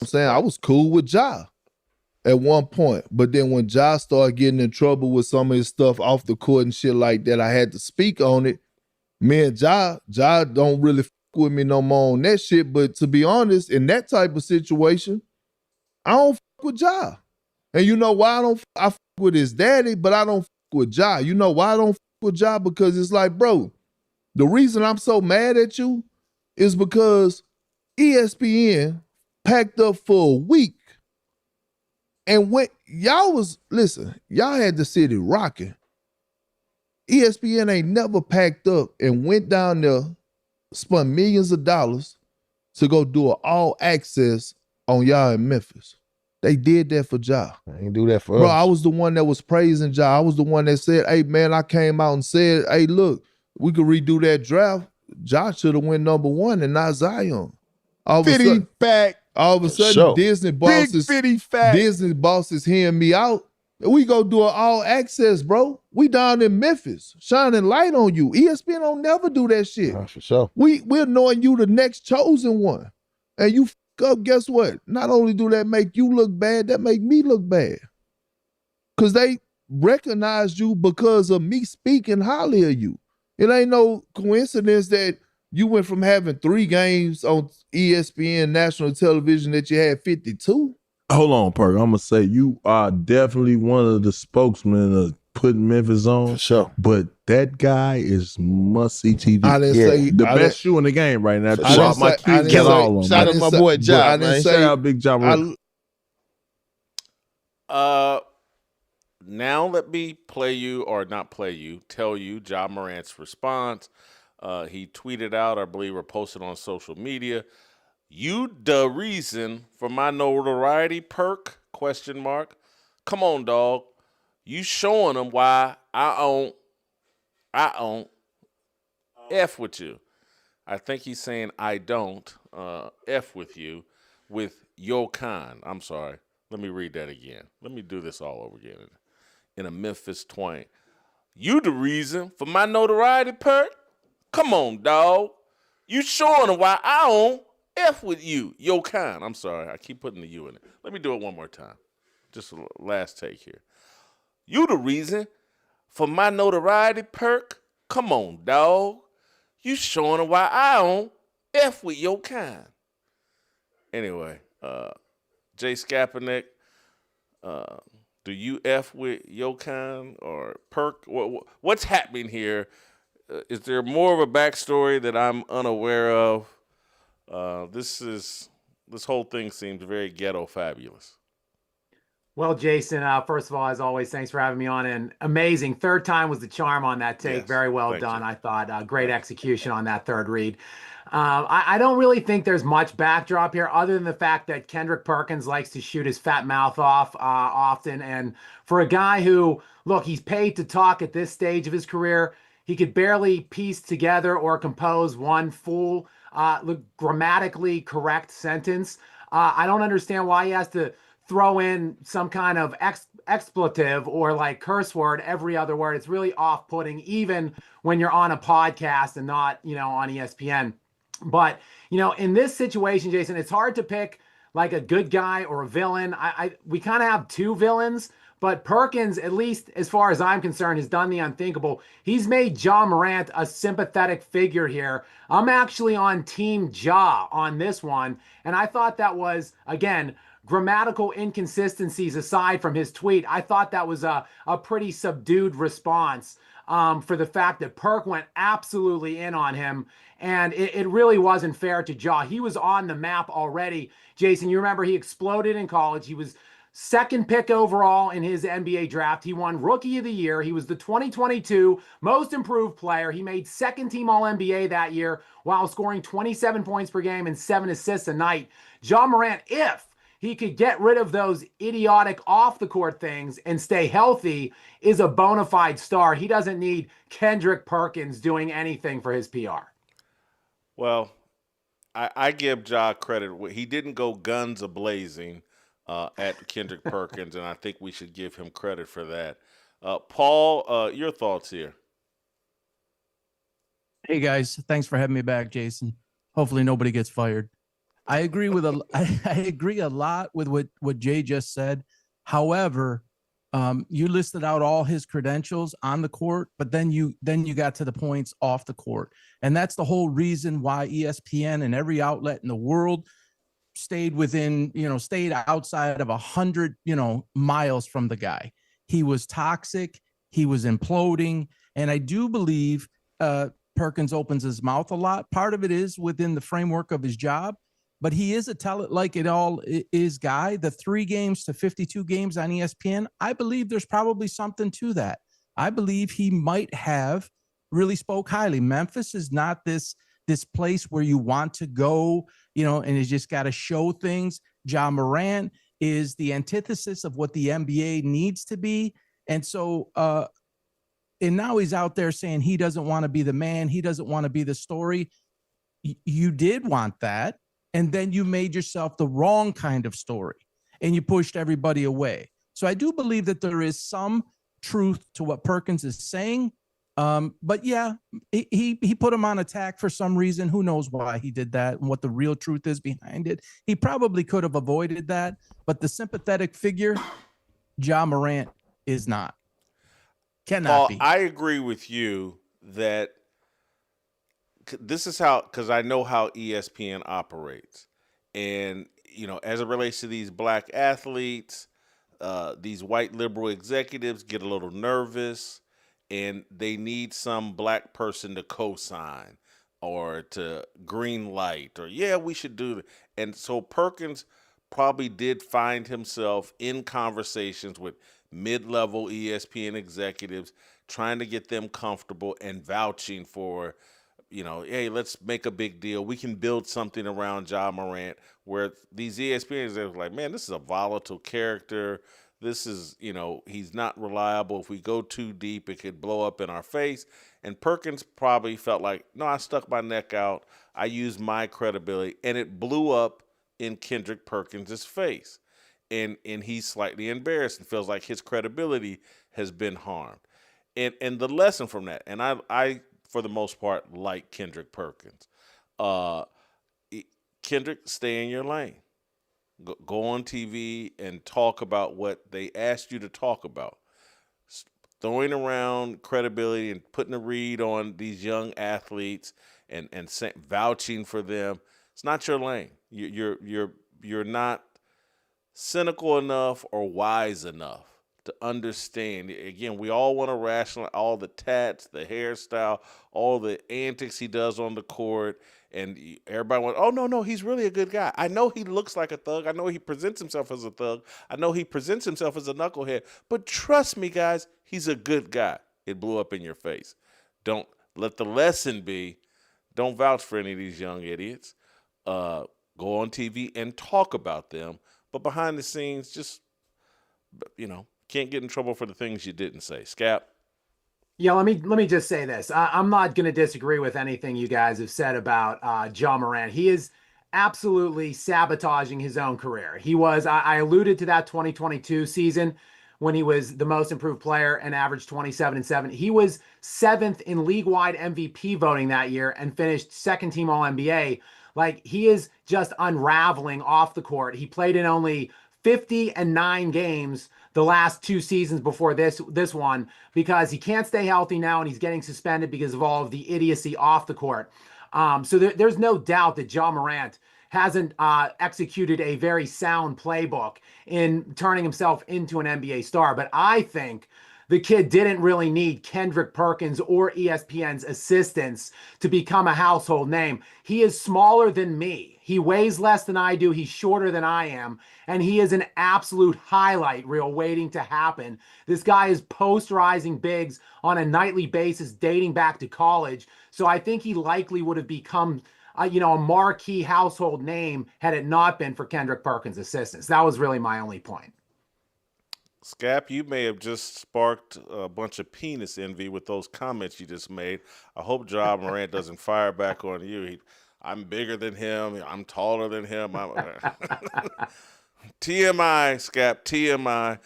I'm saying I was cool with Ja at one point, but then when Ja started getting in trouble with some of his stuff off the court and shit like that, I had to speak on it. Me and Ja don't really fuck with me no more on that shit. But to be honest, in that type of situation, I don't fuck with Ja. And you know why I fuck with his daddy, but I don't fuck with Ja. You know why I don't fuck with Ja? Because it's like, bro, the reason I'm so mad at you is because ESPN packed up for a week. And when y'all had the city rocking. ESPN ain't never packed up and went down there, spent millions of dollars to go do an all access on y'all in Memphis. They did that for Ja. They ain't do that for Bro, us. I was the one that was praising Ja. I was the one that said, hey, man, I came out and said, hey, look, we could redo that draft. Ja should have went number one and not Zion. All of a sudden, Sure. Disney Big 50 fact. Disney boss is hearing me out. We go do an all access, bro. We down in Memphis, shining light on you. ESPN don't never do that shit. For sure. We're knowing you the next chosen one. And you up, guess what? Not only do that make you look bad, that make me look bad. Because they recognized you because of me speaking highly of you. It ain't no coincidence that you went from having 3 games on ESPN national television that you had 52. Hold on, Perk. I'm gonna say you are definitely one of the spokesmen of putting Memphis on. For sure. But that guy is must-see TV. I didn't say the best shoe in the game right now. I didn't My say- I kids didn't got say- all of them. Shout out to my boy Ja, I didn't man. say- Shout out Big Ja Morant. Now let me play you, or not play you, tell you Ja Morant's response. He tweeted out, I believe, or posted on social media. You the reason for my notoriety, Perk? Question mark. Come on, dog. You showing them why I own F with you. I think he's saying I don't F with you with your kind. I'm sorry. Let me read that again. Let me do this all over again in a Memphis twang. You the reason for my notoriety, Perk? Come on, dog. You showing them why I don't F with you. Your kind. I'm sorry. I keep putting the U in it. Let me do it one more time. Just a last take here. You the reason for my notoriety, Perk? Come on, dog. You showing them why I don't F with your kind. Anyway, Jay Skapanek, do you F with your kind or Perk? What's happening here? Is there more of a backstory that I'm unaware of? This whole thing seems very ghetto fabulous. Well, Jason, first of all, as always, thanks for having me on. And amazing. Third time was the charm on that take. Yes, Very well thank done. you. I thought great execution on that third read. I don't really think there's much backdrop here other than the fact that Kendrick Perkins likes to shoot his fat mouth off often. And for a guy who, look, he's paid to talk at this stage of his career, he could barely piece together or compose one full, grammatically correct sentence. I don't understand why he has to throw in some kind of expletive or like curse word every other word. It's really off-putting, even when you're on a podcast and not, on ESPN. But, in this situation, Jason, it's hard to pick like a good guy or a villain. We kind of have two villains, but Perkins, at least as far as I'm concerned, has done the unthinkable. He's made Ja Morant a sympathetic figure here. I'm actually on Team Ja on this one, and I thought that was, again, grammatical inconsistencies aside from his tweet, I thought that was a pretty subdued response for the fact that Perk went absolutely in on him. And it really wasn't fair to Ja. He was on the map already. Jason, you remember he exploded in college. He was second pick overall in his NBA draft. He won Rookie of the Year. He was the 2022 Most Improved Player. He made second team All-NBA that year while scoring 27 points per game and 7 assists a night. Ja Morant, if he could get rid of those idiotic off-the-court things and stay healthy, is a bona fide star. He doesn't need Kendrick Perkins doing anything for his PR. Well, I give Ja credit. He didn't go guns a-blazing at Kendrick Perkins, and I think we should give him credit for that. Paul, your thoughts here? Hey, guys. Thanks for having me back, Jason. Hopefully nobody gets fired. I agree with I agree a lot with what Jay just said. However, you listed out all his credentials on the court, but then you got to the points off the court, and that's the whole reason why ESPN and every outlet in the world stayed outside of 100 miles from the guy. He was toxic. He was imploding, and I do believe Perkins opens his mouth a lot. Part of it is within the framework of his job, but he is a tell it like it all is guy. The 3 games to 52 games on ESPN, I believe there's probably something to that. I believe he might have really spoke highly. Memphis is not this place where you want to go, and you just got to show things. Ja Morant is the antithesis of what the NBA needs to be. And so, and now he's out there saying he doesn't want to be the man. He doesn't want to be the story. You did want that. And then you made yourself the wrong kind of story and you pushed everybody away. So I do believe that there is some truth to what Perkins is saying. But yeah, he put him on attack for some reason. Who knows why he did that and what the real truth is behind it. He probably could have avoided that, but the sympathetic figure, Ja Morant, is not. Cannot Paul, be. I agree with you that this is how, because I know how ESPN operates. And, as it relates to these black athletes, these white liberal executives get a little nervous and they need some black person to co-sign or to green light or, yeah, we should do it. And so Perkins probably did find himself in conversations with mid-level ESPN executives, trying to get them comfortable and vouching for, hey, let's make a big deal. We can build something around Ja Morant, where these ESPNs are like, man, this is a volatile character. This is, he's not reliable. If we go too deep, it could blow up in our face. And Perkins probably felt like, no, I stuck my neck out. I used my credibility, and it blew up in Kendrick Perkins' face. And he's slightly embarrassed and feels like his credibility has been harmed. And the lesson from that, and I for the most part, like Kendrick Perkins. Kendrick, stay in your lane. Go on TV and talk about what they asked you to talk about. Throwing around credibility and putting a read on these young athletes and vouching for them, it's not your lane. You're not cynical enough or wise enough to understand. Again, we all want to rationalize all the tats, the hairstyle, all the antics he does on the court, and everybody went, oh, no, he's really a good guy. I know he looks like a thug. I know he presents himself as a thug. I know he presents himself as a knucklehead. But trust me, guys, he's a good guy. It blew up in your face. Don't let the lesson be, don't vouch for any of these young idiots. Go on TV and talk about them. But behind the scenes, just, can't get in trouble for the things you didn't say. Scap? Yeah, let me just say this. I'm not going to disagree with anything you guys have said about Ja Morant. He is absolutely sabotaging his own career. He was, I alluded to that 2022 season when he was the most improved player and averaged 27-7. He was 7th in league-wide MVP voting that year and finished 2nd team All-NBA. Like, he is just unraveling off the court. He played in only 50-9 games the last 2 seasons before this one because he can't stay healthy now and he's getting suspended because of all of the idiocy off the court. So there's no doubt that Ja Morant hasn't executed a very sound playbook in turning himself into an NBA star. But I think the kid didn't really need Kendrick Perkins or ESPN's assistance to become a household name. He is smaller than me. He weighs less than I do. He's shorter than I am. And he is an absolute highlight reel waiting to happen. This guy is posterizing bigs on a nightly basis dating back to college. So I think he likely would have become a marquee household name had it not been for Kendrick Perkins' assistance. That was really my only point. Scap, you may have just sparked a bunch of penis envy with those comments you just made. I hope Ja Morant doesn't fire back on you. I'm bigger than him. I'm taller than him. TMI, Scap, TMI.